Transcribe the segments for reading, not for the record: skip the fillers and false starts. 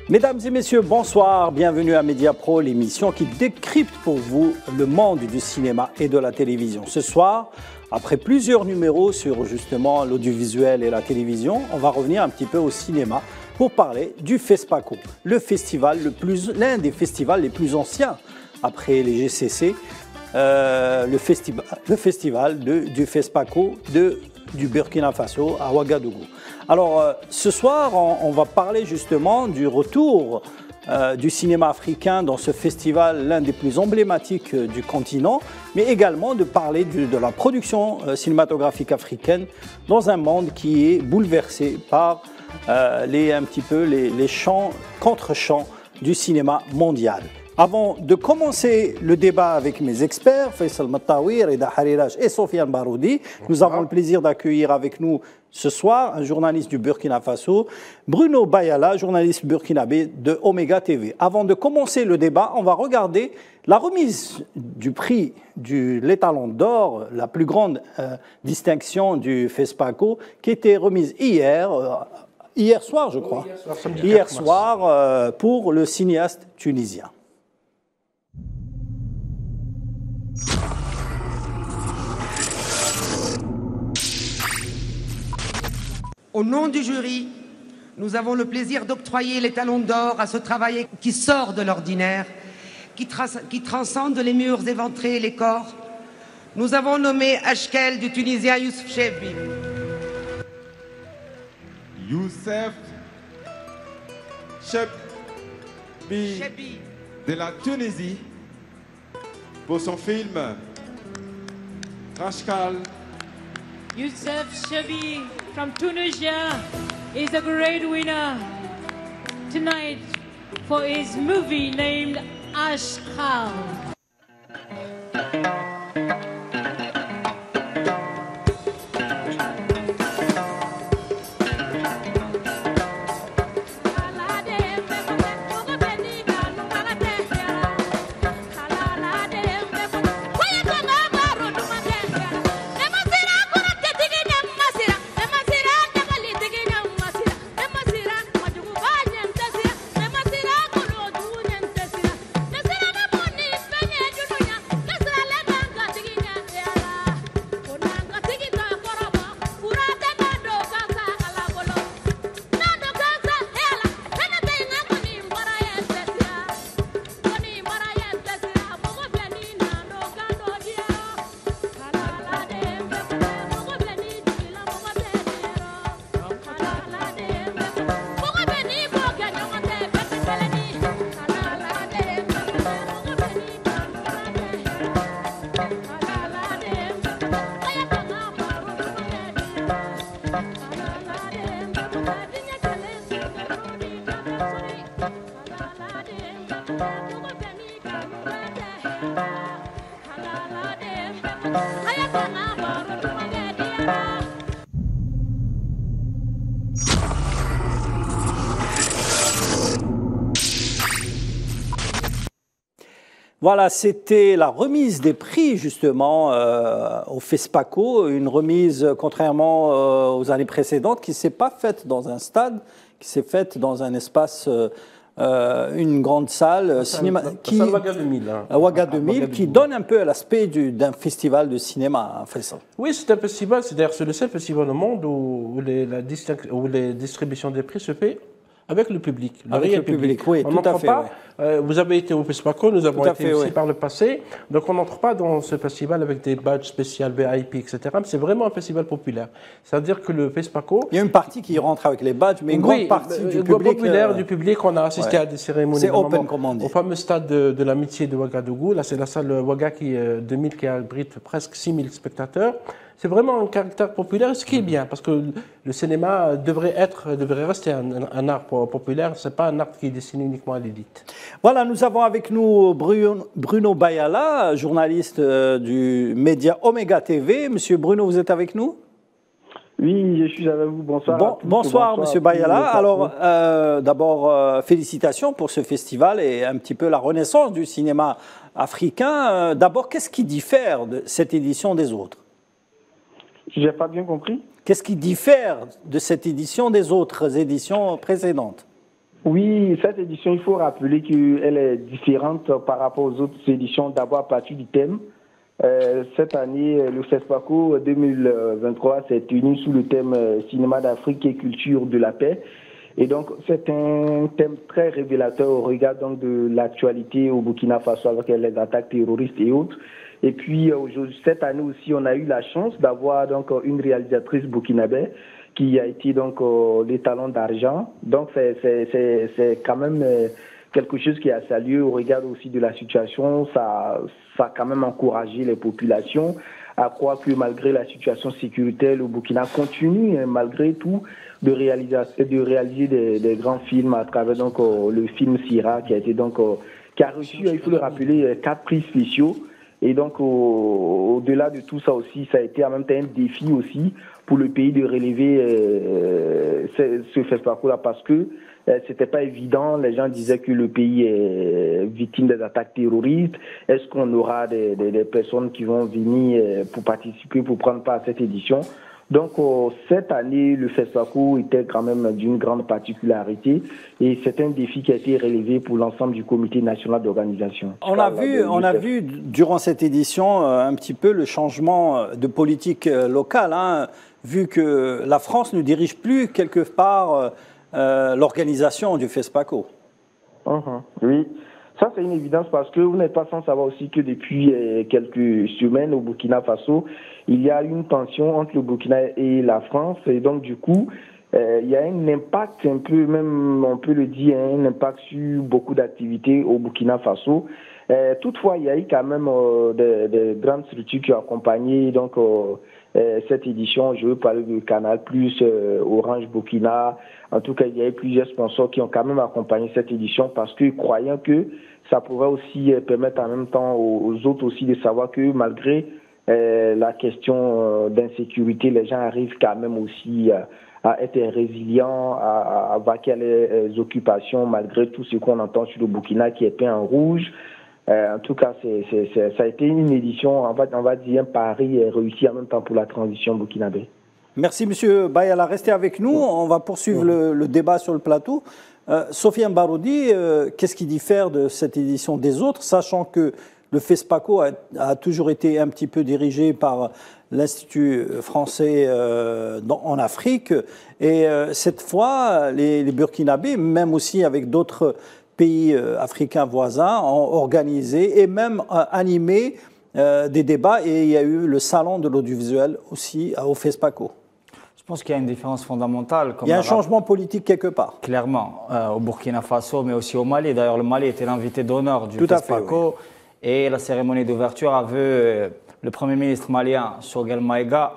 Mesdames et messieurs, bonsoir, bienvenue à Mediapro, l'émission qui décrypte pour vous le monde du cinéma et de la télévision. Ce soir, après plusieurs numéros sur justement l'audiovisuel et la télévision, on va revenir un petit peu au cinéma pour parler du FESPACO, l'un des festivals les plus anciens après les GCC, le festival du FESPACO du Burkina Faso à Ouagadougou. Alors, ce soir, on va parler justement du retour du cinéma africain dans ce festival, l'un des plus emblématiques du continent, mais également de parler de la production cinématographique africaine dans un monde qui est bouleversé par les contre-champs du cinéma mondial. Avant de commencer le débat avec mes experts, Faisal Mattawir, Reda Hariraj et Sofiane Baroudi, nous avons le plaisir d'accueillir avec nous ce soir un journaliste du Burkina Faso, Bruno Bayala, journaliste burkinabé de Omega TV. Avant de commencer le débat, on va regarder la remise du prix de l'Étalon d'or, la plus grande distinction du FESPACO, qui était remise hier soir, je crois. Hier soir, pour le cinéaste tunisien. Au nom du jury, nous avons le plaisir d'octroyer l'Étalon d'or à ce travail qui sort de l'ordinaire, qui transcende les murs éventrés et les corps. Nous avons nommé Ashkel du Tunisien Youssef Chebbi. Youssef Chebbi de la Tunisie pour son film Ashkel. Youssef Chebbi from Tunisia is a great winner tonight for his movie named Ashkel. Voilà, c'était la remise des prix justement au FESPACO, une remise contrairement aux années précédentes qui ne s'est pas faite dans un stade, qui s'est faite dans un espace, une grande salle cinéma, qui Ouaga 2000, hein. Ouaga 2000, qui donne un peu l'aspect d'un festival de cinéma, en fait. Oui, c'est un festival, c'est d'ailleurs le seul festival au monde où les distributions des prix se fait avec le public, avec le public, oui, on tout à fait. Pas, vous avez été au FESPACO, nous avons été aussi par le passé, donc on n'entre pas dans ce festival avec des badges spéciaux, VIP, etc. C'est vraiment un festival populaire. C'est-à-dire que le FESPACO... Il y a une partie qui rentre avec les badges, mais une grande partie du public... populaire du public, on a assisté à des cérémonies. C'est open, comme on dit. Au fameux stade de l'amitié de Ouagadougou, là c'est la salle Ouaga 2000 qui abrite presque 6000 spectateurs. C'est vraiment un caractère populaire, ce qui est bien, parce que le cinéma devrait rester un art populaire, ce n'est pas un art qui est destiné uniquement à l'élite. Voilà, nous avons avec nous Bruno Bayala, journaliste du média Omega TV. Monsieur Bruno, vous êtes avec nous? Oui, je suis avec vous. Bonsoir. Bonsoir, Monsieur Bayala. Alors, d'abord, félicitations pour ce festival et un petit peu la renaissance du cinéma africain. D'abord, qu'est-ce qui diffère de cette édition des autres? Je n'ai pas bien compris. Qu'est-ce qui diffère de cette édition des autres éditions précédentes? Oui, cette édition, il faut rappeler qu'elle est différente par rapport aux autres éditions, d'abord à partir du thème. Cette année, le FESPACO 2023 s'est tenu sous le thème Cinéma d'Afrique et culture de la paix. Et donc, c'est un thème très révélateur au regard donc, de l'actualité au Burkina Faso avec les attaques terroristes et autres. Et puis, cette année aussi, on a eu la chance d'avoir donc une réalisatrice burkinabé qui a été donc l'étalon d'argent. Donc, c'est quand même quelque chose qui a salué au regard aussi de la situation. Ça a quand même encouragé les populations à croire que malgré la situation sécuritaire, le Burkina continue, hein, malgré tout, de réaliser des grands films à travers donc le film Sira qui a été donc qui a reçu, il faut le rappeler, 4 prix spéciaux. Et donc au-delà de tout ça aussi, ça a été en même temps un défi aussi pour le pays de relever ce FESPACO-là parce que c'était pas évident. Les gens disaient que le pays est victime des attaques terroristes. Est-ce qu'on aura des personnes qui vont venir pour participer, pour prendre part à cette édition? Donc cette année, le FESPACO était quand même d'une grande particularité et c'est un défi qui a été relevé pour l'ensemble du comité national d'organisation. On a vu durant cette édition un petit peu le changement de politique locale, hein, vu que la France ne dirige plus quelque part l'organisation du FESPACO. Oui. Ça, c'est une évidence parce que vous n'êtes pas sans savoir aussi que depuis quelques semaines au Burkina Faso, il y a une tension entre le Burkina et la France. Et donc, du coup, il y a un impact un peu, même on peut le dire, un impact sur beaucoup d'activités au Burkina Faso. Toutefois, il y a eu quand même des grandes structures qui ont accompagné donc, cette édition. Je veux parler de Canal+, Orange Burkina. En tout cas, il y a eu plusieurs sponsors qui ont quand même accompagné cette édition parce que croyant que ça pourrait aussi permettre en même temps aux autres aussi de savoir que malgré la question d'insécurité, les gens arrivent quand même aussi à être résilients, à vaquer les occupations malgré tout ce qu'on entend sur le Burkina qui est peint en rouge. En tout cas, ça a été une édition, on va dire un pari réussi en même temps pour la transition burkinabé. Merci M. Bayala. Restez avec nous. On va poursuivre le débat sur le plateau. Sofiane Baroudi, qu'est-ce qui diffère de cette édition des autres, sachant que le FESPACO a toujours été un petit peu dirigé par l'Institut français en Afrique. Et cette fois, les Burkinabés, même aussi avec d'autres pays africains voisins, ont organisé et même animé des débats. Et il y a eu le salon de l'audiovisuel aussi au FESPACO. Je pense qu'il y a une différence fondamentale. Il y a un changement politique quelque part. Clairement, au Burkina Faso, mais aussi au Mali. D'ailleurs, le Mali était l'invité d'honneur du FESPACO. Oui. Et la cérémonie d'ouverture a vu le Premier ministre malien, Choguel Maïga,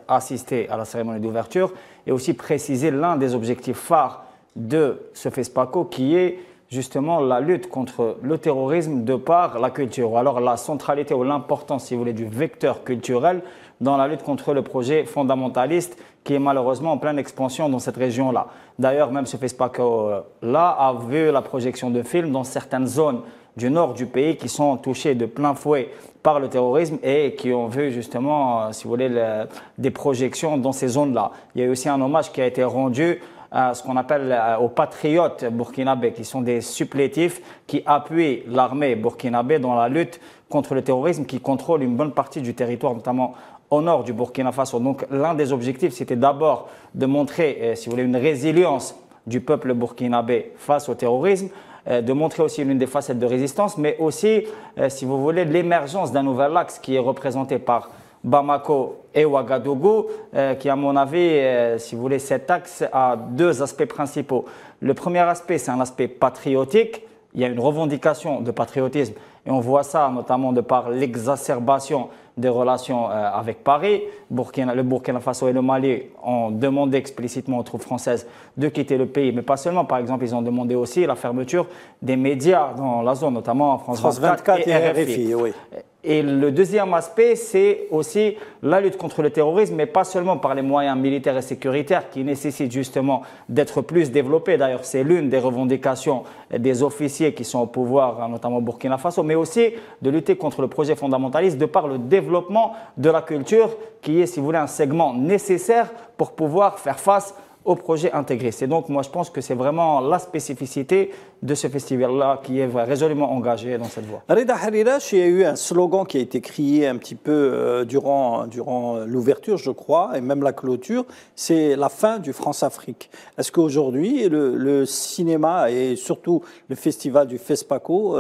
assister à la cérémonie d'ouverture et aussi préciser l'un des objectifs phares de ce FESPACO qui est justement la lutte contre le terrorisme de par la culture, ou alors la centralité ou l'importance, si vous voulez, du vecteur culturel dans la lutte contre le projet fondamentaliste qui est malheureusement en pleine expansion dans cette région-là. D'ailleurs, même ce FESPACO-là a vu la projection de films dans certaines zones du nord du pays qui sont touchées de plein fouet par le terrorisme et qui ont vu justement, si vous voulez, des projections dans ces zones-là. Il y a eu aussi un hommage qui a été rendu à ce qu'on appelle aux patriotes burkinabés, qui sont des supplétifs qui appuient l'armée burkinabé dans la lutte contre le terrorisme, qui contrôle une bonne partie du territoire, notamment au nord du Burkina Faso. Donc l'un des objectifs, c'était d'abord de montrer, si vous voulez, une résilience du peuple burkinabé face au terrorisme, de montrer aussi l'une des facettes de résistance, mais aussi, si vous voulez, l'émergence d'un nouvel axe qui est représenté par Bamako et Ouagadougou, qui, à mon avis, si vous voulez, cet axe a 2 aspects principaux. Le premier aspect, c'est un aspect patriotique. Il y a une revendication de patriotisme et on voit ça notamment de par l'exacerbation des relations avec Paris. Le Burkina Faso et le Mali ont demandé explicitement aux troupes françaises de quitter le pays, mais pas seulement. Par exemple, ils ont demandé aussi la fermeture des médias dans la zone, notamment France 24 et RFI. Oui. Et le deuxième aspect, c'est aussi la lutte contre le terrorisme, mais pas seulement par les moyens militaires et sécuritaires qui nécessitent justement d'être plus développés. D'ailleurs, c'est l'une des revendications des officiers qui sont au pouvoir, notamment au Burkina Faso, mais aussi de lutter contre le projet fondamentaliste de par le développement de la culture qui est, si vous voulez, un segment nécessaire pour pouvoir faire face au projet intégriste. Et donc, moi, je pense que c'est vraiment la spécificité de ce festival-là qui est résolument engagé dans cette voie. Reda Harirash, il y a eu un slogan qui a été crié un petit peu durant l'ouverture, je crois, et même la clôture, c'est la fin du France-Afrique. Est-ce qu'aujourd'hui, le cinéma et surtout le festival du FESPACO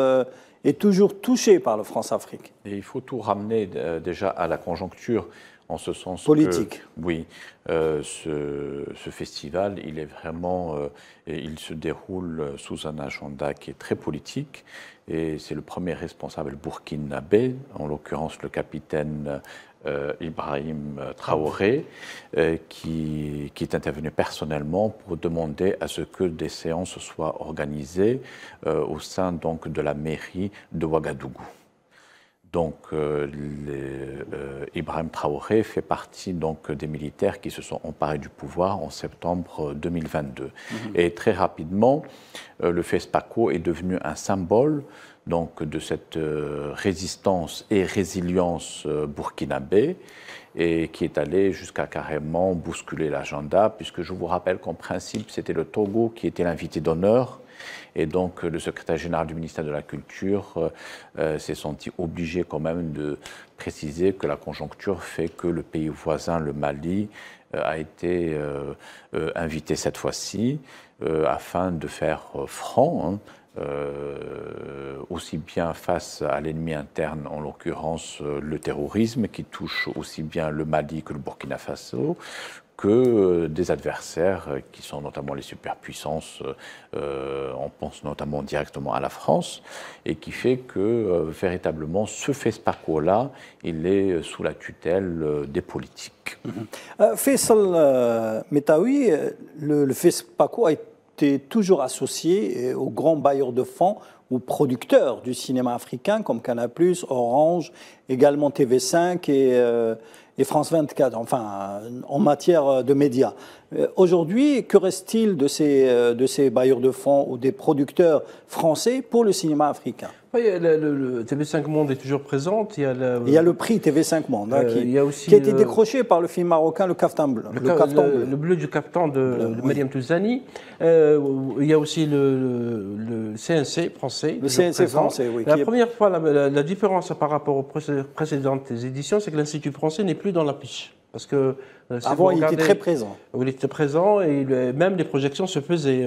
est toujours touché par le France-Afrique? Et il faut tout ramener déjà à la conjoncture, en ce sens politique. Oui, ce festival, il est vraiment, il se déroule sous un agenda qui est très politique, et c'est le premier responsable burkinabé, en l'occurrence le capitaine Ibrahim Traoré, qui est intervenu personnellement pour demander à ce que des séances soient organisées au sein donc de la mairie de Ouagadougou. Donc, Ibrahim Traoré fait partie donc, des militaires qui se sont emparés du pouvoir en septembre 2022. Et très rapidement, le FESPACO est devenu un symbole donc, de cette résistance et résilience burkinabé, et qui est allé jusqu'à carrément bousculer l'agenda, puisque je vous rappelle qu'en principe, c'était le Togo qui était l'invité d'honneur. Et donc, le secrétaire général du ministère de la Culture s'est senti obligé quand même de préciser que la conjoncture fait que le pays voisin, le Mali, a été invité cette fois-ci afin de faire front, aussi bien face à l'ennemi interne, en l'occurrence le terrorisme, qui touche aussi bien le Mali que le Burkina Faso, que des adversaires qui sont notamment les superpuissances, on pense notamment directement à la France, et qui fait que véritablement ce FESPACO-là, il est sous la tutelle des politiques. Faisal Metaoui, le FESPACO a été toujours associé aux grands bailleurs de fonds, aux producteurs du cinéma africain comme Canal+, Orange, également TV5 et France 24, enfin, en matière de médias. Aujourd'hui, que reste-t-il de ces bailleurs de fonds ou des producteurs français pour le cinéma africain? Oui, le TV5 Monde est toujours présent. Il y a le prix TV5 Monde qui a été décroché par le film marocain Le Kaftan Bleu. Le bleu du Kaftan de Mariam Touzani. Il y a aussi le CNC français. Le CNC français, oui. La première fois, la différence par rapport aux précédentes éditions, c'est que l'Institut français n'est plus dans l'affiche. Parce que avant, il était très présent. Il était présent et même les projections se faisaient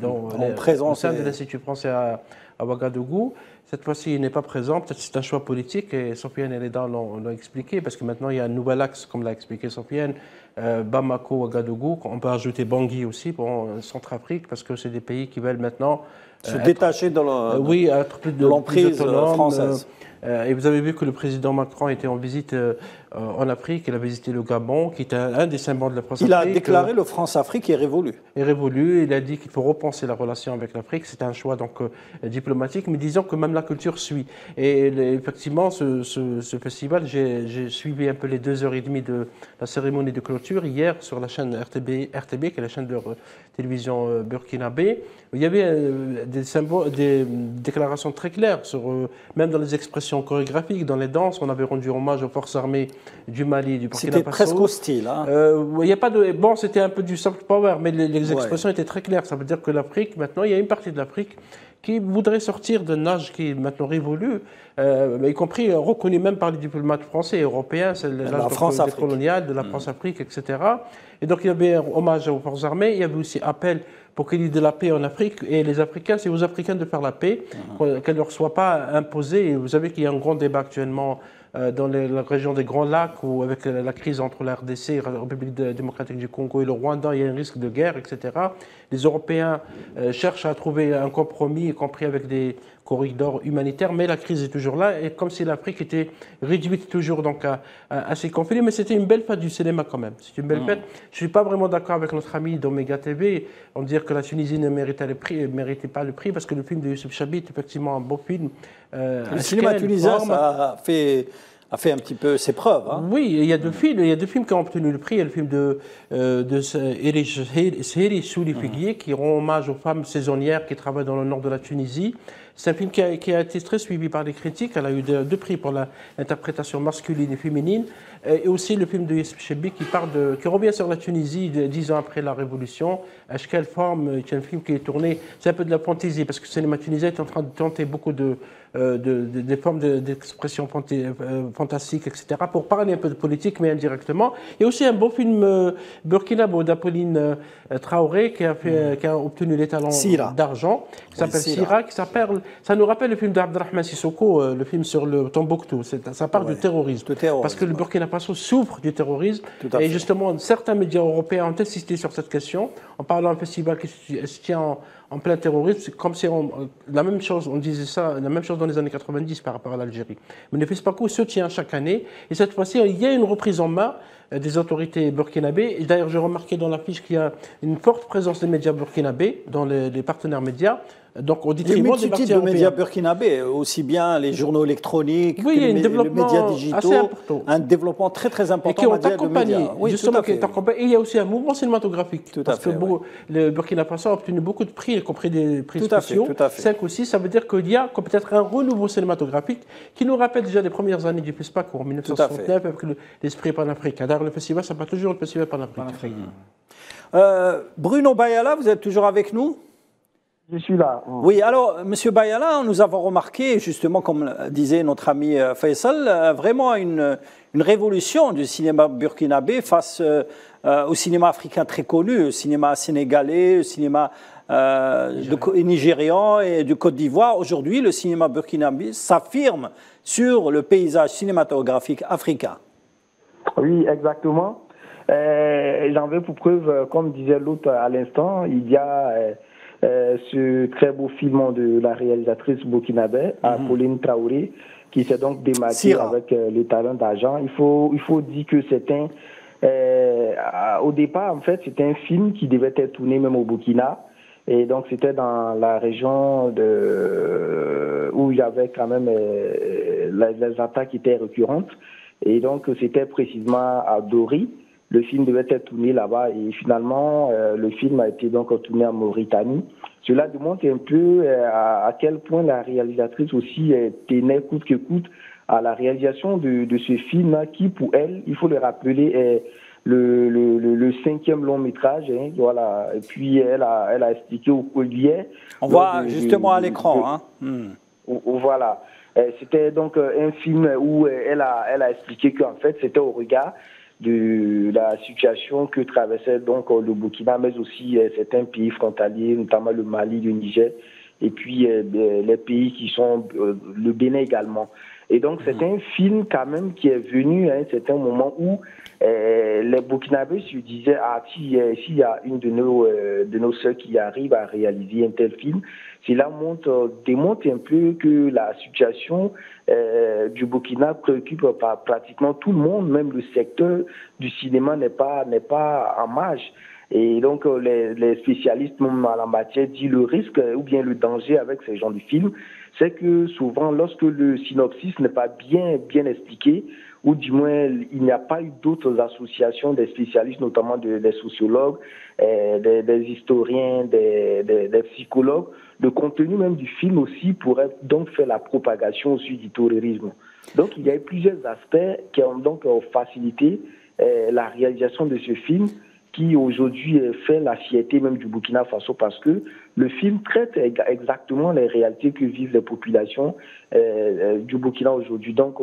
au sein de l'Institut français à Ouagadougou. Cette fois-ci, il n'est pas présent. Peut-être que c'est un choix politique et Sofiane et Reda l'ont expliqué, parce que maintenant, il y a un nouvel axe, comme l'a expliqué Sofiane, Bamako, Ouagadougou. On peut ajouter Bangui aussi pour Centrafrique, parce que c'est des pays qui veulent maintenant se détacher de l'emprise française. Et vous avez vu que le président Macron était en visite en Afrique. Il a visité le Gabon, qui est un des symboles de la France-Afrique. Il a déclaré le France-Afrique est révolu. Il a dit qu'il faut repenser la relation avec l'Afrique. C'est un choix donc diplomatique, mais disons que même la culture suit. Et effectivement, ce festival, j'ai suivi un peu les 2h30 de la cérémonie de clôture hier sur la chaîne RTB, qui est la chaîne de télévision burkinabé. Il y avait des déclarations très claires, même dans les expressions chorégraphiques, dans les danses. On avait rendu hommage aux forces armées du Mali, du Burkina Faso. C'était presque hostile. Il y a pas de, bon, c'était un peu du soft power, mais les expressions étaient très claires. Ça veut dire que l'Afrique, maintenant, il y a une partie de l'Afrique qui voudrait sortir d'un âge qui est maintenant révolu, y compris reconnu même par les diplomates français et européens, c'est l'âge colonial de la France-Afrique, etc. Et donc il y avait un hommage aux forces armées, il y avait aussi appel pour qu'il y ait de la paix en Afrique. Et les Africains, c'est aux Africains de faire la paix, qu'elle ne leur soit pas imposée. Et vous savez qu'il y a un grand débat actuellement dans la région des Grands Lacs, où avec la crise entre la RDC, la République démocratique du Congo et le Rwanda, il y a un risque de guerre, etc. Les Européens cherchent à trouver un compromis, y compris avec des corridors humanitaires, mais la crise est toujours là, et comme si l'Afrique était réduite toujours donc à ces conflits. Mais c'était une belle fête du cinéma quand même. C'est une belle fête. Je ne suis pas vraiment d'accord avec notre ami d'Omega TV, en dire que la Tunisie ne méritait pas le prix, parce que le film de Youssef Chabi est effectivement un beau film. Le cinéma tunisien, ça a fait un petit peu ses preuves. Oui, il y a deux films qui ont obtenu le prix. Il y a le film de Seheri Souli Figuier, qui rend hommage aux femmes saisonnières qui travaillent dans le nord de la Tunisie. C'est un film qui a été très suivi par les critiques. Elle a eu deux prix pour l'interprétation masculine et féminine. Et aussi le film de Youssef Chebbi qui revient sur la Tunisie 10 ans après la Révolution. Quelle forme, c'est un film qui est tourné, c'est un peu de la fantaisie, parce que le cinéma tunisien est en train de tenter beaucoup des formes d'expression fantastique, etc., pour parler un peu de politique, mais indirectement. Il y a aussi un beau film burkinabé d'Apolline Traoré qui a obtenu l'étalon d'argent, qui s'appelle Sira, ça nous rappelle le film d'Abdelrahman Sissoko, le film sur le Tombouctou. Ça parle du terrorisme, parce que le Burkina Faso souffre du terrorisme, et justement, certains médias européens ont insisté sur cette question, en parlant d'un festival qui se tient en plein terrorisme. C'est comme si la même chose, on disait ça, la même chose dans les années 90 par rapport à l'Algérie. Mais le FESPACO se tient chaque année, et cette fois-ci, il y a une reprise en main des autorités burkinabées. Et d'ailleurs, j'ai remarqué dans l'affiche qu'il y a une forte présence des médias burkinabés, dans les partenaires médias. Donc, au détriment des multitude de médias burkinabés, aussi bien les journaux électroniques que les médias digitaux, un développement très très important. Et qui ont accompagné, justement, qui est accompagné. Et il y a aussi un mouvement cinématographique. Parce que le Burkina Faso a obtenu beaucoup de prix, y compris des prix spéciaux, 5 ou 6. Ça veut dire qu'il y a peut-être un renouveau cinématographique qui nous rappelle déjà les premières années du FESPACO en 1969 avec l'esprit panafricain. D'ailleurs, le festival s'appelle toujours le festival panafricain. Bruno Bayala, vous êtes toujours avec nous? Je suis là. Oui, alors, M. Bayala, nous avons remarqué, justement, comme disait notre ami Faisal, vraiment une révolution du cinéma burkinabé face au cinéma africain très connu, au cinéma sénégalais, au cinéma nigérian et du Côte d'Ivoire. Aujourd'hui, le cinéma burkinabé s'affirme sur le paysage cinématographique africain. Oui, exactement. J'en veux pour preuve, comme disait l'autre à l'instant, il y a ce très beau film de la réalisatrice burkinabé, Apolline Traoré, qui s'est donc démarquée avec les talents d'argent. Il faut dire que c'est au départ, en fait, c'était un film qui devait être tourné même au Burkina. Et donc, c'était dans la région où il y avait quand même les attaques qui étaient récurrentes. Et donc, c'était précisément à Dori. Le film devait être tourné là-bas et finalement, le film a été donc tourné en Mauritanie. Cela démontre un peu à quel point la réalisatrice aussi tenait coûte que coûte à la réalisation de ce film qui, pour elle, il faut le rappeler, est le 5e long métrage. Hein, voilà. Et puis, elle a expliqué au collier. On voit justement à l'écran. Voilà. C'était donc un film où elle a expliqué qu'en fait, c'était au regard de la situation que traversait donc le Burkina, mais aussi certains pays frontaliers, notamment le Mali, le Niger, et puis les pays qui sont le Bénin également. Et donc c'est un film quand même qui est venu à un certain moment où les Burkinabés se disaient s'il y a une de nos sœurs qui arrive à réaliser un tel film, cela démontre un peu que la situation du Burkina préoccupe pratiquement tout le monde, même le secteur du cinéma n'est pas en marge. Et donc les spécialistes même en la matière disent le risque ou bien le danger avec ces genres de films, c'est que souvent lorsque le synopsis n'est pas bien expliqué, ou du moins il n'y a pas eu d'autres associations des spécialistes, notamment des sociologues, des historiens, des psychologues, le contenu même du film aussi pourrait donc faire la propagation aussi du terrorisme. Donc il y a eu plusieurs aspects qui ont donc facilité la réalisation de ce film, qui aujourd'hui fait la fierté même du Burkina Faso, parce que le film traite exactement les réalités que vivent les populations du Burkina aujourd'hui. Donc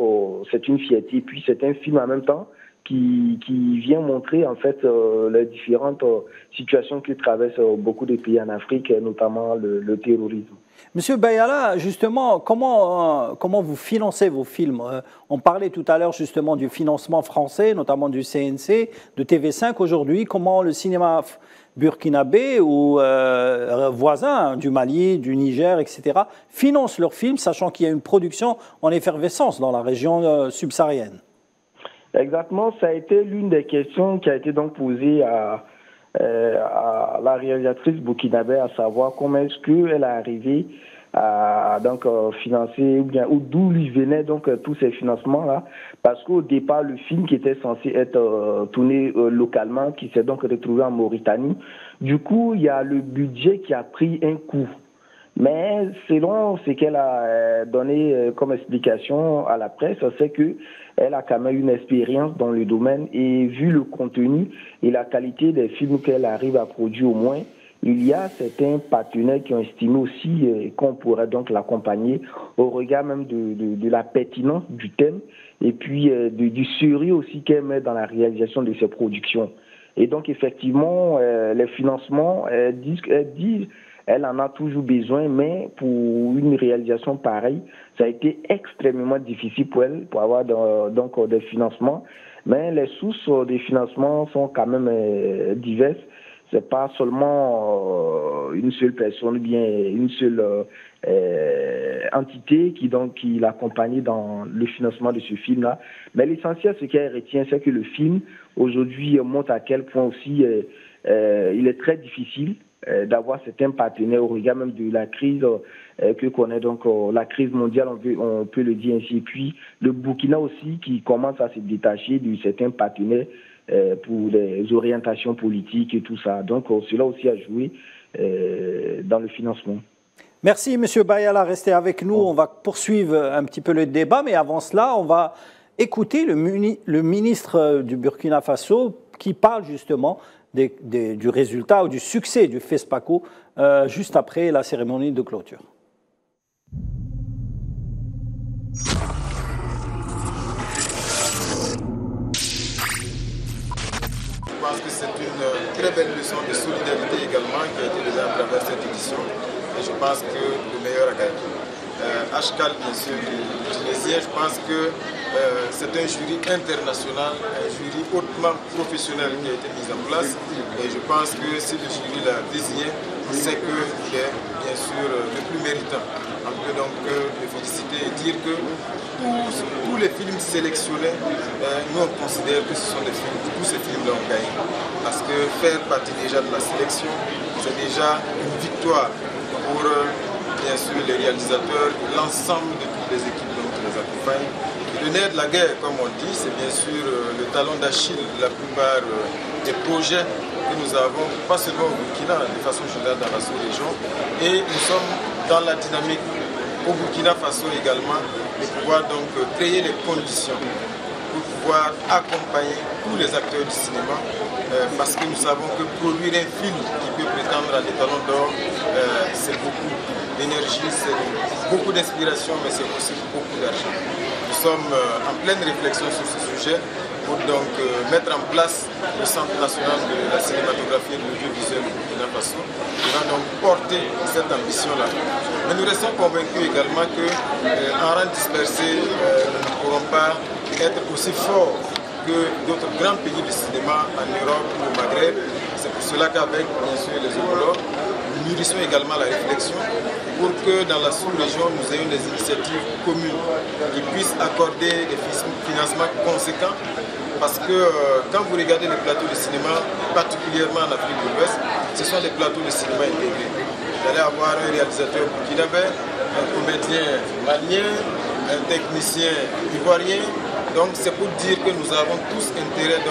c'est une fierté. Et puis c'est un film en même temps qui vient montrer en fait les différentes situations que traversent beaucoup de pays en Afrique, notamment le terrorisme. Monsieur Bayala, justement, comment vous financez vos films? On parlait tout à l'heure justement du financement français, notamment du CNC, de TV5 aujourd'hui. Comment le cinéma burkinabé ou voisins du Mali, du Niger, etc., financent leurs films, sachant qu'il y a une production en effervescence dans la région subsaharienne? Exactement, ça a été l'une des questions qui a été donc posée à la réalisatrice burkinabé, à savoir comment est-ce qu'elle est arrivée à donc financer, ou d'où lui venaient donc tous ces financements-là, parce qu'au départ, le film qui était censé être tourné localement, qui s'est donc retrouvé en Mauritanie, du coup, il y a le budget qui a pris un coup. Mais selon ce qu'elle a donné comme explication à la presse, c'est qu'elle a quand même une expérience dans le domaine et vu le contenu et la qualité des films qu'elle arrive à produire au moins, il y a certains partenaires qui ont estimé aussi qu'on pourrait donc l'accompagner au regard même de la pertinence du thème et puis du sérieux aussi qu'elle met dans la réalisation de ses productions. Et donc effectivement, les financements, elle dit elle en a toujours besoin, mais pour une réalisation pareille, ça a été extrêmement difficile pour elle, pour avoir donc des financements. Mais les sources des financements sont quand même diverses. C'est pas seulement une seule personne, ou bien une seule entité qui l'accompagne dans le financement de ce film-là. Mais l'essentiel, ce qu'elle retient, c'est que le film, aujourd'hui, montre à quel point aussi il est très difficile d'avoir certains partenaires au regard même de la crise que connaît donc la crise mondiale, on peut le dire ainsi. Et puis le Burkina aussi qui commence à se détacher de certains partenaires pour des orientations politiques et tout ça. Donc cela aussi a joué dans le financement. Merci M. Bayala, restez avec nous. On va poursuivre un petit peu le débat, mais avant cela, on va écouter le ministre du Burkina Faso qui parle justement du résultat ou du succès du FESPACO juste après la cérémonie de clôture. Je pense que c'est une très belle leçon de solidarité également qui a été donnée à travers cette édition et je pense que le meilleur a gagné. Ashkal, bien sûr, du Tunisien, je pense que c'est un jury international, un jury hautement professionnel qui a été mis en place et je pense que si le jury l'a désigné, c'est qu'il est bien sûr le plus méritant. On peut donc le féliciter et dire que tous les films sélectionnés, nous on considère que ce sont des films, tous ces films-là ont gagné. Parce que faire partie déjà de la sélection, c'est déjà une victoire pour bien sûr les réalisateurs et l'ensemble de toutes les équipes qui les accompagnent. Et le nerf de la guerre, comme on dit, c'est bien sûr le talon d'Achille de la plupart des projets que nous avons, pas seulement au Burkina, de façon générale dans la sous-région. Et nous sommes dans la dynamique au Burkina Faso également de pouvoir donc créer les conditions pour pouvoir accompagner tous les acteurs du cinéma parce que nous savons que produire un film qui peut prétendre à des talons d'or, c'est beaucoup d'énergie, c'est beaucoup d'inspiration, mais c'est aussi beaucoup d'argent. Nous sommes en pleine réflexion sur ce sujet pour donc mettre en place le Centre national de la cinématographie et de l'audiovisuel du Burkina Faso qui va donc porter cette ambition-là. Mais nous restons convaincus également qu'en rang dispersé, nous ne pourrons pas être aussi forts que d'autres grands pays du cinéma en Europe ou au Maghreb. C'est pour cela qu'avec bien sûr les homologues, nous mûrissons également la réflexion pour que dans la sous-région, nous ayons des initiatives communes qui puissent accorder des financements conséquents. Parce que quand vous regardez les plateaux de cinéma, particulièrement en Afrique de l'Ouest, ce sont des plateaux de cinéma intégrés. Vous allez avoir un réalisateur burkinabé, un comédien malien, un technicien ivoirien. Donc c'est pour dire que nous avons tous intérêt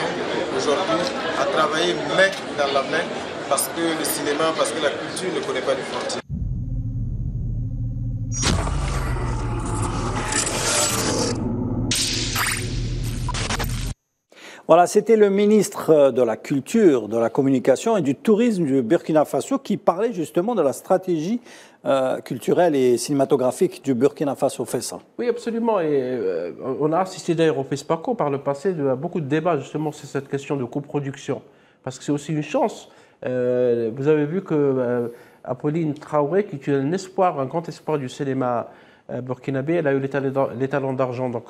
aujourd'hui à travailler main dans la main parce que le cinéma, parce que la culture ne connaît pas de frontières. Voilà, c'était le ministre de la Culture, de la Communication et du Tourisme du Burkina Faso qui parlait justement de la stratégie culturelle et cinématographique du Burkina Faso FESA. Oui, absolument. Et on a assisté d'ailleurs au FESPACO par le passé à beaucoup de débats justement sur cette question de coproduction. Parce que c'est aussi une chance. Vous avez vu que Apolline Traoré, qui est un espoir, un grand espoir du cinéma burkinabé, elle a eu les talons d'argent donc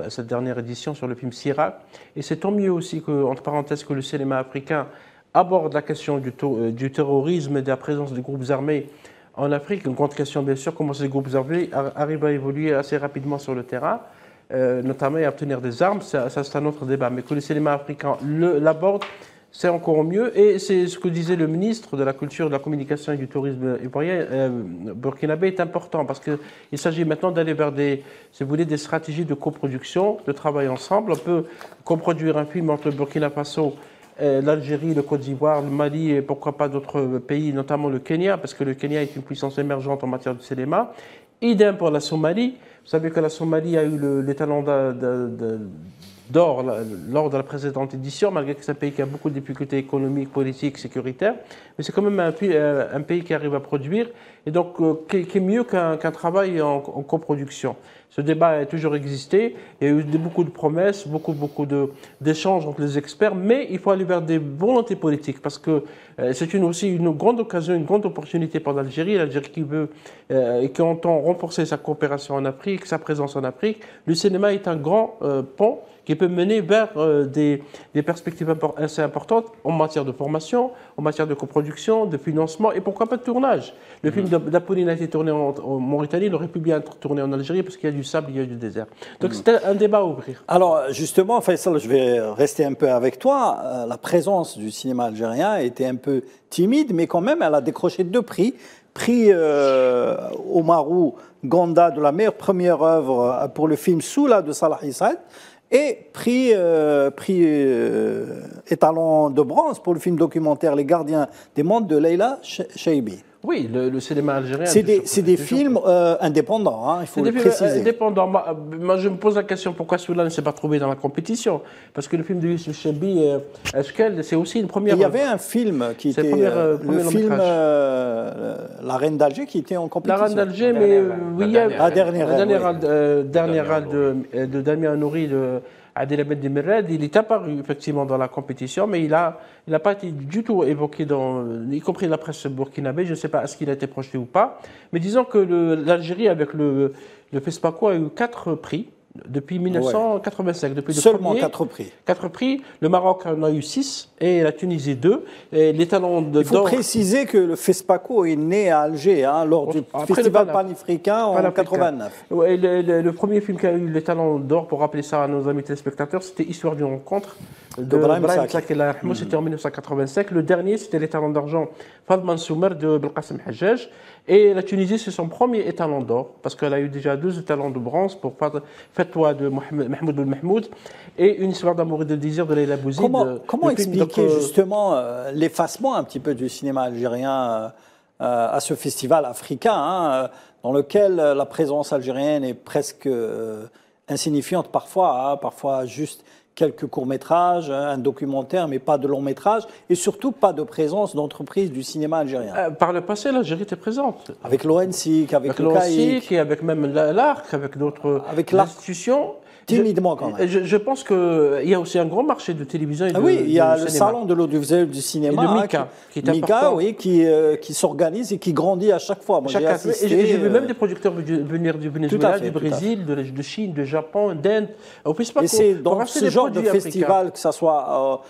cette dernière édition sur le film Sirac. Et c'est tant mieux aussi que, entre parenthèses, que le cinéma africain aborde la question du terrorisme et de la présence des groupes armés en Afrique. Une grande question, bien sûr, comment ces groupes armés arrivent à évoluer assez rapidement sur le terrain, notamment à obtenir des armes. Ça c'est un autre débat. Mais que le cinéma africain l'aborde, c'est encore mieux. Et c'est ce que disait le ministre de la Culture, de la Communication et du Tourisme ivoirien, burkinabé, est important parce qu'il s'agit maintenant d'aller vers des stratégies de coproduction, de travail ensemble. On peut coproduire un film entre le Burkina Faso l'Algérie, le Côte d'Ivoire, le Mali et pourquoi pas d'autres pays, notamment le Kenya, parce que le Kenya est une puissance émergente en matière de cinéma. Idem pour la Somalie. Vous savez que la Somalie a eu l'étalon d'or lors de la précédente édition, malgré que c'est un pays qui a beaucoup de difficultés économiques, politiques, sécuritaires. Mais c'est quand même un pays qui arrive à produire, et donc qui est mieux qu'un travail en coproduction. Ce débat a toujours existé, il y a eu beaucoup de promesses, beaucoup d'échanges entre les experts, mais il faut aller vers des volontés politiques, parce que c'est aussi une grande occasion, une grande opportunité pour l'Algérie qui veut et qui entend renforcer sa coopération en Afrique, sa présence en Afrique. Le cinéma est un grand pont qui peut mener vers des perspectives assez importantes en matière de formation, en matière de coproduction, de financement et pourquoi pas de tournage. Le film d'Apolline a été tourné en Mauritanie, il aurait pu bien être tourné en Algérie parce qu'il y a du sable, il y a du désert. Donc c'était un débat à ouvrir. Alors justement, Faisal, je vais rester un peu avec toi. La présence du cinéma algérien était un peu timide, mais quand même, elle a décroché 2 prix. Prix Omarou Gonda de la meilleure première œuvre pour le film Soula de Salah Issad et prix étalon de bronze pour le film documentaire Les Gardiens des Mondes de Leila Cheibi. Oui, le cinéma algérien. C'est des films indépendants, hein, il faut le préciser. Indépendants. Moi, je me pose la question pourquoi celui-là ne s'est pas trouvé dans la compétition. Parce que le film de Youssef Cheibi, Ashkel, c'est aussi une première. Il y avait un film qui était le film La Reine d'Alger qui était en compétition. La Reine d'Alger, mais oui, la dernière de Damien Nouri de Adel Ahmed Demirad, il est apparu effectivement dans la compétition, mais il n'a pas été du tout évoqué, y compris la presse burkinabé. Je ne sais pas est-ce qu'il a été projeté ou pas. Mais disons que l'Algérie, avec le FESPACO, a eu 4 prix depuis 1985. Depuis Seulement 4 prix. 4 prix. Le Maroc en a eu 6 et la Tunisie 2. Et les talents d'or. Il faut préciser que le FESPACO est né à Alger lors du festival panafricain en 1989. Ouais, le premier film qui a eu les talents d'or, pour rappeler ça à nos amis téléspectateurs, c'était Histoire d'une rencontre de Brahim Saki. C'était en 1985. Le dernier, c'était les talents d'argent Fadman Soumer de Belkacem Hajjaj. Et la Tunisie, c'est son premier étalon d'or, parce qu'elle a eu déjà 2 étalons de bronze pour Fatwa de Mahmoud El Mahmoud et Une histoire d'amour et de désir de Leila Bouzid. Comment expliquer justement l'effacement un petit peu du cinéma algérien à ce festival africain, dans lequel la présence algérienne est presque insignifiante parfois, parfois juste quelques courts-métrages, un documentaire, mais pas de long-métrage, et surtout pas de présence d'entreprises du cinéma algérien. Par le passé, l'Algérie était présente. Avec l'ONSIC, avec le CAIC. Et avec même l'ARC, avec d'autres institutions. Timidement quand même. Je pense qu'il y a aussi un grand marché de télévision et de oui, il y a le salon de l'audiovisuel du cinéma. Et de Mika, qui s'organise et qui grandit à chaque fois. Moi, j'ai vu même des producteurs venir du Venezuela, du Brésil, de Chine, de Japon, d'Inde. Et c'est dans ce genre de festival, que ce soit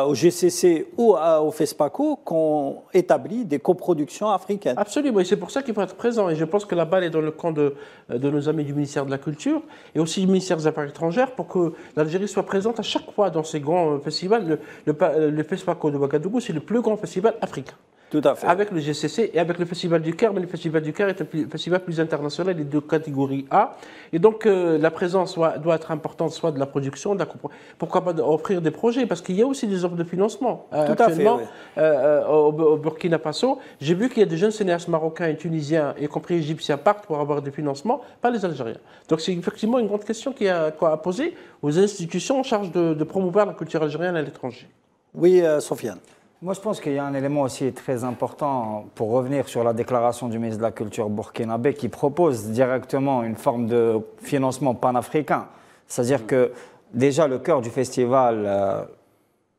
au GCC ou au FESPACO, qu'on établit des coproductions africaines. Absolument, et c'est pour ça qu'il faut être présent. Et je pense que la balle est dans le camp de nos amis du ministère de la Culture et aussi du ministère des Affaires étrangères pour que l'Algérie soit présente à chaque fois dans ces grands festivals. Le FESPACO de Ouagadougou, c'est le plus grand festival africain. Tout à fait. Avec le GCC et avec le Festival du Caire, mais le Festival du Caire est un festival plus international, les 2 catégories A. Et donc la présence doit être importante, soit de la production, pourquoi pas offrir des projets, parce qu'il y a aussi des offres de financement. Actuellement, au Burkina Faso, j'ai vu qu'il y a des jeunes cinéastes marocains et tunisiens, y compris égyptiens, partent pour avoir des financements, pas les Algériens. Donc c'est effectivement une grande question qu'il y a à poser aux institutions en charge de promouvoir la culture algérienne à l'étranger. Oui, Sofiane. Moi, je pense qu'il y a un élément aussi très important pour revenir sur la déclaration du ministre de la Culture burkinabé qui propose directement une forme de financement panafricain. C'est-à-dire que déjà le cœur du festival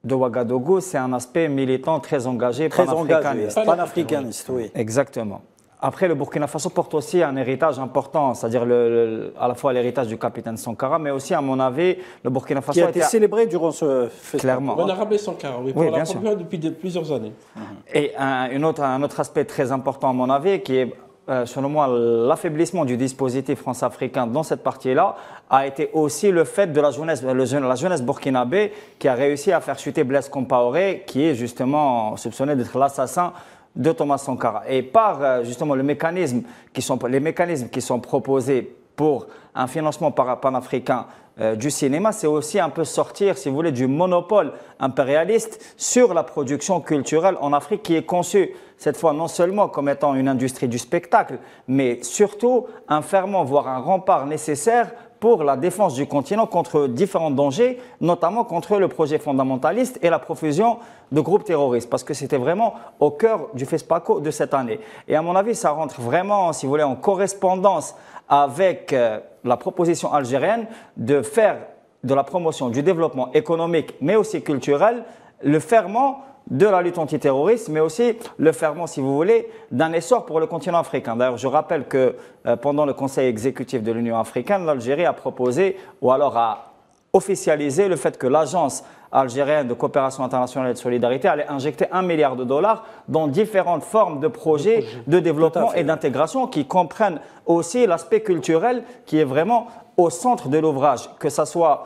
de Ouagadougou, c'est un aspect militant très engagé, panafricaniste. Oui. Exactement. Après, le Burkina Faso porte aussi un héritage important, c'est-à-dire à la fois l'héritage du capitaine Sankara, mais aussi, à mon avis, le Burkina Faso qui a été célébré durant ce festival. Clairement. On a rappelé Sankara, oui, pour la première depuis plusieurs années. Et un autre aspect très important, à mon avis, qui est, selon moi, l'affaiblissement du dispositif france-africain dans cette partie-là, a été aussi le fait de la jeunesse burkinabé qui a réussi à faire chuter Blaise Compaoré, qui est justement soupçonné d'être l'assassin de Thomas Sankara. Et par justement les mécanismes qui sont proposés pour un financement panafricain du cinéma, c'est aussi un peu sortir, si vous voulez, du monopole impérialiste sur la production culturelle en Afrique qui est conçue, cette fois, non seulement comme étant une industrie du spectacle, mais surtout un ferment, voire un rempart nécessaire pour la défense du continent contre différents dangers, notamment contre le projet fondamentaliste et la profusion de groupes terroristes, parce que c'était vraiment au cœur du FESPACO de cette année. Et à mon avis, ça rentre vraiment, si vous voulez, en correspondance avec la proposition algérienne de faire de la promotion du développement économique, mais aussi culturel, le ferment de la lutte antiterroriste, mais aussi le ferment, si vous voulez, d'un essor pour le continent africain. D'ailleurs, je rappelle que pendant le Conseil exécutif de l'Union africaine, l'Algérie a proposé, ou alors a officialisé le fait que l'Agence algérienne de coopération internationale et de solidarité allait injecter $1 milliard dans différentes formes de projets de développement et d'intégration qui comprennent aussi l'aspect culturel qui est vraiment au centre de l'ouvrage, que ce soit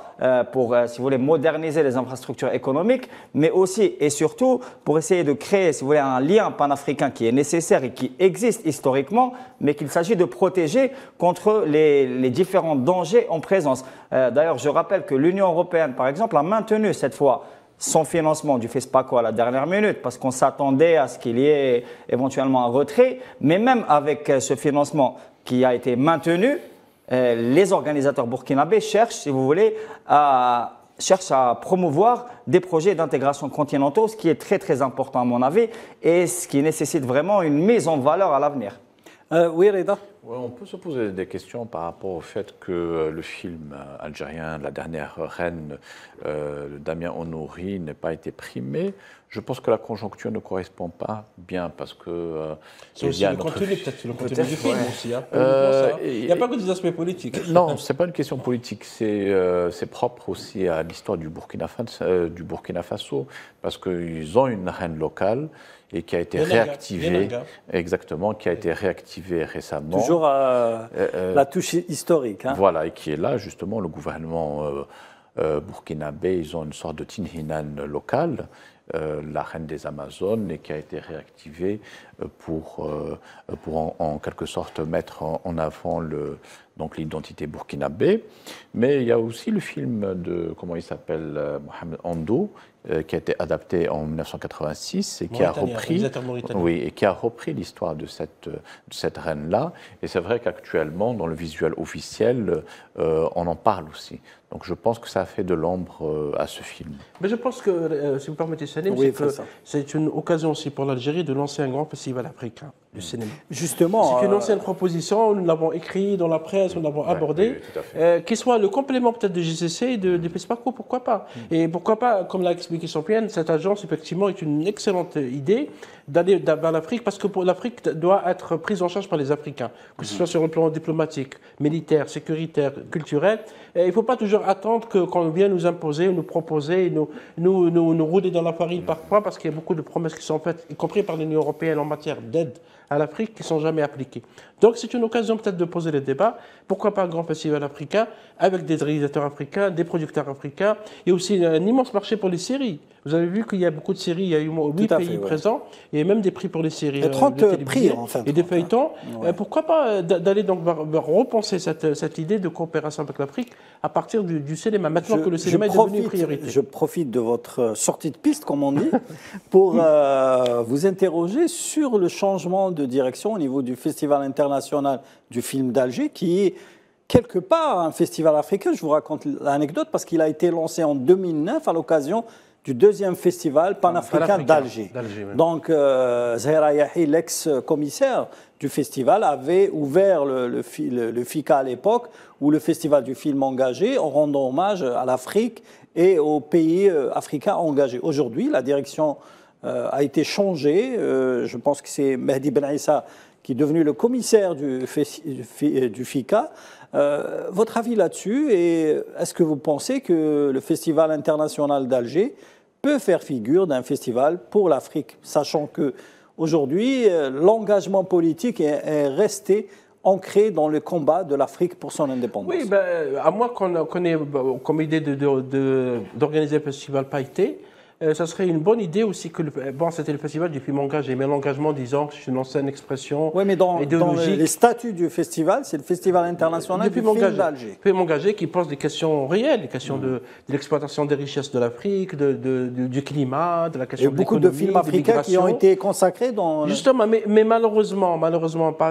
pour, si vous voulez, moderniser les infrastructures économiques, mais aussi et surtout pour essayer de créer, si vous voulez, un lien panafricain qui est nécessaire et qui existe historiquement, mais qu'il s'agit de protéger contre les différents dangers en présence. D'ailleurs, je rappelle que l'Union européenne, par exemple, a maintenu cette fois son financement du FESPACO à la dernière minute, parce qu'on s'attendait à ce qu'il y ait éventuellement un retrait, mais même avec ce financement qui a été maintenu, les organisateurs burkinabés cherchent, si vous voulez, à promouvoir des projets d'intégration continentaux, ce qui est très très important à mon avis et ce qui nécessite vraiment une mise en valeur à l'avenir. Oui, Reda. On peut se poser des questions par rapport au fait que le film algérien, La dernière reine, de Damien Honouri, n'ait pas été primé. Je pense que la conjoncture ne correspond pas bien parce que... c'est aussi le contenu, peut-être, le contenu du film aussi. Hein. Il n'y a pas que des aspects politiques. Non, ce n'est pas une question politique. C'est propre aussi à l'histoire du Burkina Faso parce qu'ils ont une reine locale et qui a été réactivée, exactement, qui a été réactivée récemment. Toujours la touche historique. Hein. Voilà, et qui est là, justement, le gouvernement burkinabé, ils ont une sorte de Tinhinan local, la reine des Amazones, et qui a été réactivée pour en quelque sorte mettre en avant l'identité burkinabé. Mais il y a aussi le film de, comment il s'appelle, Mohamed Ando, qui a été adapté en 1986 et qui a repris l'histoire de cette reine-là. Et c'est vrai qu'actuellement, dans le visuel officiel, on en parle aussi. Donc je pense que ça a fait de l'ombre à ce film. Mais je pense que, si vous permettez, Salim, c'est une occasion aussi pour l'Algérie de lancer un grand festival africain du cinéma. Justement. C'est une ancienne proposition, nous l'avons écrit dans la presse, nous l'avons abordé, qui soit le complément peut-être de GCC et de FESPACO, pourquoi pas. Et pourquoi pas, comme l'a expliqué Sompienne, cette agence, effectivement, est une excellente idée d'aller vers l'Afrique, parce que l'Afrique doit être prise en charge par les Africains, que ce soit sur le plan diplomatique, militaire, sécuritaire, culturel. Et il ne faut pas toujours attendre qu'on vienne nous imposer, nous proposer, nous rouler dans la farine parfois, parce qu'il y a beaucoup de promesses qui sont faites, y compris par l'Union européenne en matière d'aide à l'Afrique, qui ne sont jamais appliquées. Donc c'est une occasion peut-être de poser les débats. Pourquoi pas un grand festival africain, avec des réalisateurs africains, des producteurs africains, et aussi un immense marché pour les séries. Vous avez vu qu'il y a beaucoup de séries, il y a eu 8 pays présents, il y a même des prix pour les séries. Il y a 30 prix, en fait. Et des feuilletons. Pourquoi pas d'aller donc repenser cette idée de coopération avec l'Afrique à partir du cinéma, maintenant que le cinéma est devenu une priorité. Je profite de votre sortie de piste, comme on dit, pour vous interroger sur le changement de direction au niveau du Festival international du film d'Alger, qui est quelque part un festival africain. Je vous raconte l'anecdote parce qu'il a été lancé en 2009 à l'occasion du deuxième festival panafricain d'Alger. Donc, Zahra Yahi, l'ex-commissaire du festival, avait ouvert le FICA à l'époque, ou le Festival du film engagé, en rendant hommage à l'Afrique et aux pays africains engagés. Aujourd'hui, la direction a été changée. Je pense que c'est Mehdi Ben Issa qui est devenu le commissaire du FICA. Votre avis là-dessus, et est-ce que vous pensez que le Festival international d'Alger peut faire figure d'un festival pour l'Afrique, sachant qu'aujourd'hui, l'engagement politique est resté ancré dans le combat de l'Afrique pour son indépendance? Oui, à moins qu'on ait comme idée d'organiser un festival pailleté, ça serait une bonne idée aussi que, bon, c'était le festival du film engagé, mais l'engagement, disons, c'est une ancienne expression oui, mais dans les statuts du festival, c'est le Festival international du film d'Alger. Le film engagé qui pose des questions réelles, des questions de l'exploitation des richesses de l'Afrique, du climat, de la question de l'économie. Beaucoup de films africains qui ont été consacrés dans... Justement, mais malheureusement,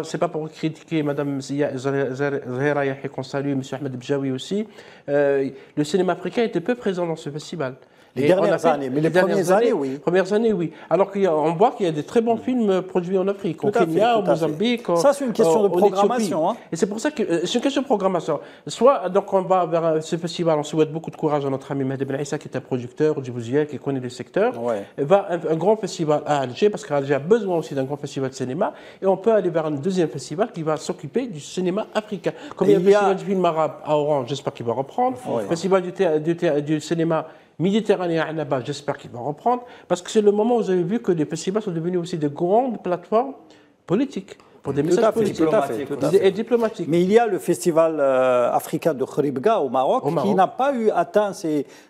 c'est pas pour critiquer Mme Zahera Yahi qu'on salue, M. Ahmed Bjawi aussi, le cinéma africain était peu présent dans ce festival. Les dernières années, mais les premières années, oui. Premières années, oui. Alors qu'on voit qu'il y a des très bons films produits en Afrique, au Kenya, au Mozambique. Ça, c'est une question de programmation. Hein. Et c'est pour ça que c'est une question de programmation. Soit, donc, on va vers ce festival, on souhaite beaucoup de courage à notre ami Mehdi Ben Issa, qui est un producteur du Bouzier, qui connaît le secteur. Ouais. Va un grand festival à Alger, parce qu'Alger a besoin aussi d'un grand festival de cinéma. Et on peut aller vers un deuxième festival qui va s'occuper du cinéma africain. Comme il y a le festival du film arabe à Oran, j'espère qu'il va reprendre. Le festival du cinéma Méditerranée à Annaba, j'espère qu'il va reprendre, parce que c'est le moment où vous avez vu que les festivals sont devenus aussi de grandes plateformes politiques, pour des messages politiques et diplomatiques. Mais il y a le festival africain de Khribga au Maroc, qui n'a pas atteint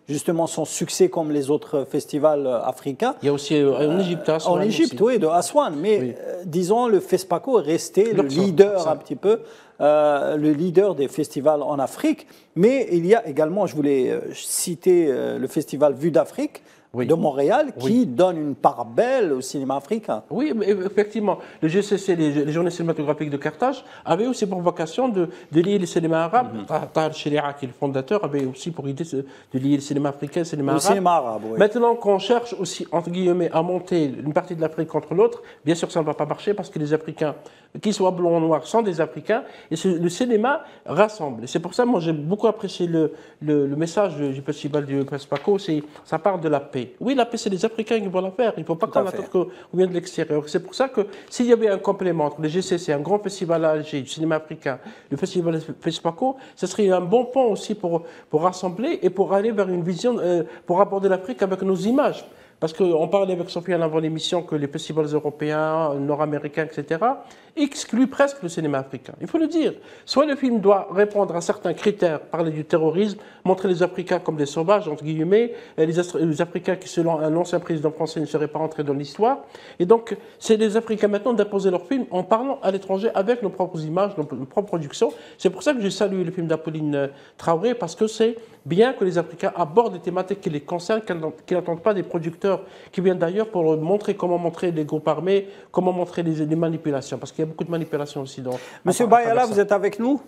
justement son succès comme les autres festivals africains. Il y a aussi en Égypte, à Aswan. En Égypte, oui, de Aswan. Mais disons, le FESPACO est resté le leader un petit peu. Le leader des festivals en Afrique, mais il y a également, je voulais citer le festival Vue d'Afrique de Montréal qui donne une part belle au cinéma africain. Oui, mais effectivement, le GCC, les journées cinématographiques de Carthage, avaient aussi pour vocation de lier les cinémas arabes. Tahar Sheria, qui est le fondateur, avait aussi pour idée de lier le cinéma africain et le cinéma arabe. Cinéma arabe, oui. Maintenant qu'on cherche aussi, entre guillemets, à monter une partie de l'Afrique contre l'autre, bien sûr ça ne va pas marcher parce que les Africains, qu'ils soient blancs ou noirs, sont des Africains, et le cinéma rassemble. Et c'est pour ça, moi, j'ai beaucoup apprécié le message du festival du FESPACO, ça parle de la paix. Oui, la paix, c'est les Africains qui vont la faire. Il ne faut pas qu'on attende qu'on vienne de l'extérieur. C'est pour ça que s'il y avait un complément entre le GCC, un grand festival à Alger, du cinéma africain, le festival FESPACO, ce serait un bon pont aussi pour rassembler et pour aller vers une vision, pour aborder l'Afrique avec nos images. Parce qu'on parlait avec Sofiane avant l'émission que les festivals européens, nord-américains, etc., excluent presque le cinéma africain. Il faut le dire. Soit le film doit répondre à certains critères, parler du terrorisme, montrer les Africains comme des sauvages, entre guillemets, les Africains qui, selon un ancien président français, ne seraient pas entrés dans l'histoire. Et donc, c'est les Africains maintenant d'imposer leurs films en parlant à l'étranger avec nos propres images, nos propres productions. C'est pour ça que j'ai salué le film d'Apolline Traoré, parce que c'est bien que les Africains abordent des thématiques qui les concernent, qu'ils n'attendent pas des producteurs qui viennent d'ailleurs pour montrer comment montrer les groupes armés, comment montrer les manipulations, parce qu'il y a beaucoup de manipulations aussi. Monsieur Bayala, vous êtes avec nous?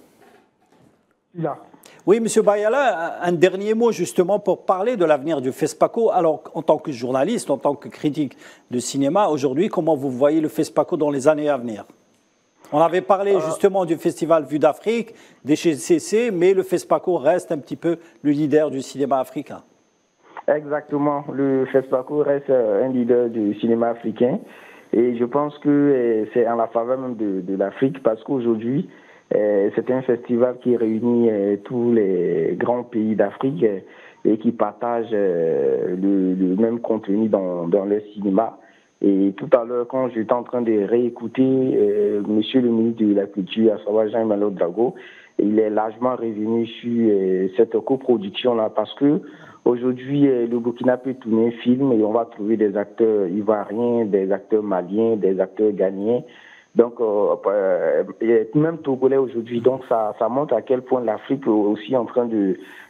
Là. Oui, Monsieur Bayala, un dernier mot justement pour parler de l'avenir du FESPACO. Alors, en tant que journaliste, en tant que critique de cinéma, aujourd'hui, comment vous voyez le FESPACO dans les années à venir? On avait parlé justement du festival Vue d'Afrique, des GCC, mais le FESPACO reste un petit peu le leader du cinéma africain. Exactement, le FESPACO reste un leader du cinéma africain et je pense que c'est en la faveur même de l'Afrique parce qu'aujourd'hui, c'est un festival qui réunit tous les grands pays d'Afrique et qui partagent le même contenu dans le cinéma. Et tout à l'heure, quand j'étais en train de réécouter Monsieur le ministre de la Culture, à savoir Jean-Malo Drago, il est largement revenu sur cette coproduction-là parce que aujourd'hui, le Burkina peut tourner un film et on va trouver des acteurs ivoiriens, des acteurs maliens, des acteurs ghanéens. Donc, même Togolais aujourd'hui. Donc, ça montre à quel point l'Afrique est aussi en train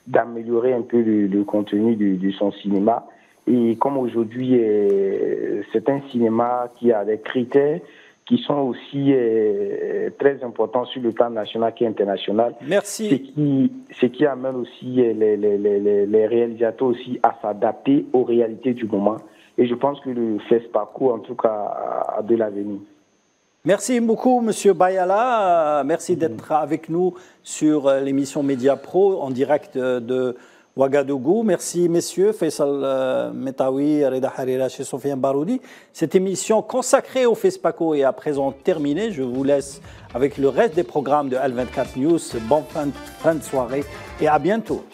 d'améliorer un peu le contenu de son cinéma. Et comme aujourd'hui, c'est un cinéma qui a des critères qui sont aussi très importants sur le plan national et international. Merci. Ce qui amène aussi les réalisateurs aussi à s'adapter aux réalités du moment. Et je pense que le FESPACO, en tout cas, a de l'avenir. Merci beaucoup, Monsieur Bayala. Merci d'être avec nous sur l'émission Média Pro en direct de Ouagadougou. Merci, messieurs. Faisal Metawi, Reda Harira, chez Sofiane Baroudi. Cette émission consacrée au FESPACO est à présent terminée. Je vous laisse avec le reste des programmes de L24 News. Bonne fin de soirée et à bientôt.